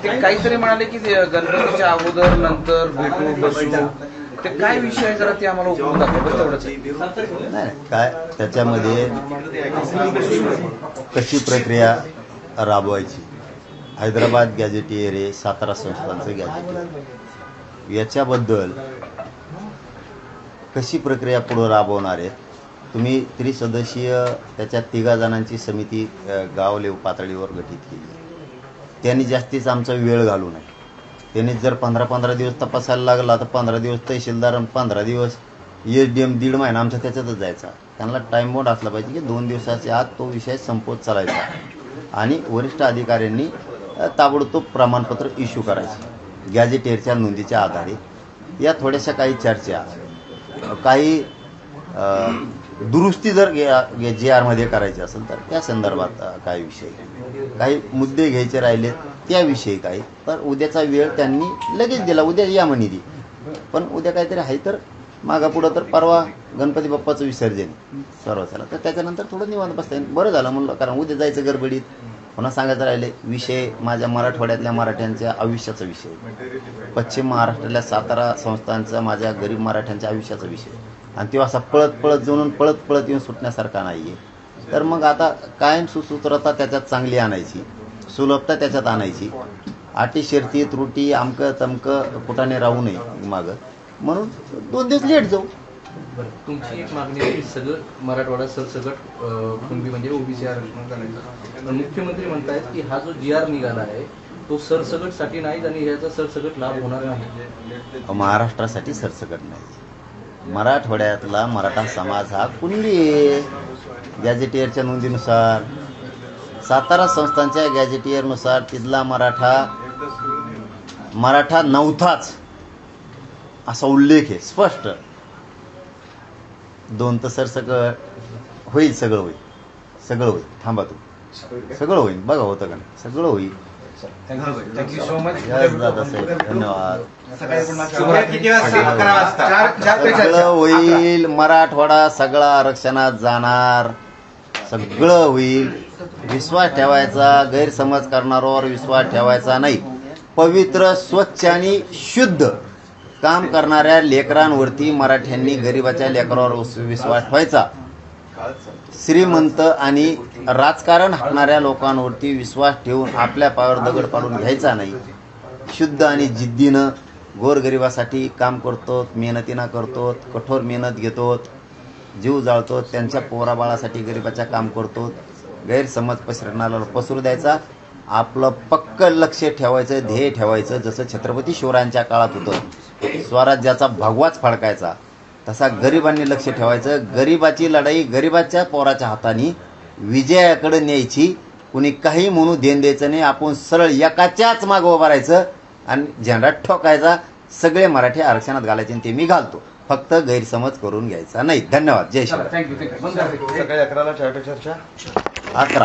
ते काहीतरी म्हणाले की गणपतीच्या अगोदर नंतर भेटू बसू, ते काय विषय आहे जरा ते आम्हाला उपयोग दाखवा तेवढंच. नाही काय त्याच्यामध्ये कशी प्रक्रिया राबवायची, हैदराबाद गॅझेटियर आहे, सातारा संस्थांचं गॅझेटियर, याच्याबद्दल कशी प्रक्रिया पुढं राबवणार आहे. तुम्ही त्रिसदस्यीय त्याच्यात 3 जणांची समिती गाव लेव पातळीवर गठीत केली. त्यांनी जास्तीच आमचा वेळ घालू नये. त्यांनी जर 15-15 दिवस तपासायला लागला तर 15 दिवस तहसीलदार, 15 दिवस SDM, 1.5 महिना आमचा त्याच्यातच जायचा. त्यांना टाईम बाउंड असला पाहिजे की 2 दिवसाच्या आत तो विषय संपवत चालायचा आणि वरिष्ठ अधिकाऱ्यांनी ताबडतोब प्रमाणपत्र इश्यू करायचे गॅझेटियरच्या नोंदीच्या आधारे. या थोड्याशा काही चर्चा, काही दुरुस्ती जर GR मध्ये करायची असेल तर त्या संदर्भात काही विषय, काही मुद्दे घ्यायचे राहिले त्याविषयी काही. तर उद्याचा वेळ त्यांनी लगेच दिला, उद्या या म्हणे ती, पण उद्या काहीतरी आहे तर मागा पुढं, तर परवा गणपती बाप्पाचं विसर्जन सर्वसाला, तर त्याच्यानंतर थोडं निवांत बसता येईल. बरं झालं म्हणलं, कारण उद्या जायचं गडबडीत. पुन्हा सांगायचं राहिले विषय माझ्या मराठवाड्यातल्या मराठ्यांच्या आयुष्याचा विषय, पश्चिम महाराष्ट्रातल्या सातारा संस्थांचा माझ्या गरीब मराठ्यांच्या आयुष्याचा विषय, आणि तो असा पळत पळत जाऊन पळत येऊन सुटण्यासारखा नाही आहे. तर मग आता कायम सुसूत्रता त्याच्यात चांगली आणायची, सुलभता त्याच्यात आणायची, अटी शर्ती त्रुटी आमकं तमकं कुठाने राहू नये मागं, म्हणून 2 दिवस लेट जाऊ. तुमची एक मागणी आहे की सगळं मराठवाडा सरसकट कुणबी म्हणजे ओबीसी आरक्षण करायचं, पण मुख्यमंत्री म्हणतायत की हा जो GR निघाला आहे तो सरसकटसाठी नाही आणि याचा सरसकट लाभ होणार नाही. महाराष्ट्रासाठी सरसकट नाही, मराठवाड्यातला मराठा समाज हा कुणबी आहे. गॅझेटियरच्या नोंदीनुसार, सातारा संस्थांच्या गॅझेटियरनुसार तिथला मराठा नव्हताच असा उल्लेख आहे स्पष्ट. 2 तर सरसकट होईल, सगळं होईल. थांबा तू, सगळं होईल, बघा होतं का नाही, सगळं होईल. थँक्यू सो मच दादासाहेब, धन्यवाद. सगळं होईल, मराठवाडा सगळा आरक्षणात जाणार, सगळं होईल. विश्वास ठेवायचा, गैरसमज करणाऱ्यावर विश्वास ठेवायचा नाही. पवित्र, स्वच्छ आणि शुद्ध काम करणाऱ्या लेकरांवरती मराठ्यांनी, गरिबाच्या लेकरावर विश्वास ठेवायचा. श्रीमंत आणि राजकारण हाकणाऱ्या लोकांवरती विश्वास ठेवून आपल्या पायावर दगड पाडून घ्यायचा नाही. शुद्ध आणि जिद्दीनं गोरगरिबासाठी काम करतो, मेहनतीनं करतो, कठोर मेहनत घेतो, जीव जाळतो, त्यांच्या पोराबाळासाठी गरिबाच्या काम करतो. गैरसमज पसरणाऱ्याला पसरू द्यायचा, आपलं पक्क लक्ष ठेवायचं, ध्येय ठेवायचं. जसं छत्रपती शिवरायांच्या काळात होतं, स्वराज्याचा भगवाच फडकायचा, तसा गरिबांनी लक्ष ठेवायचं. गरिबाची लढाई गरिबाच्या पोराच्या हाताने विजयाकडे न्यायची. कुणी काही म्हणू देण द्यायचं नाही. आपण सरळ एकाच्याच मागं उभं राहायचं आणि झेंडा ठोकायचा. सगळे मराठी आरक्षणात घालायचे आणि ते मी घालतो, फक्त गैरसमज करून घ्यायचा नाही. धन्यवाद. जय शिवराय. थँक्यू. सकाळी 11ला चर्चा. 11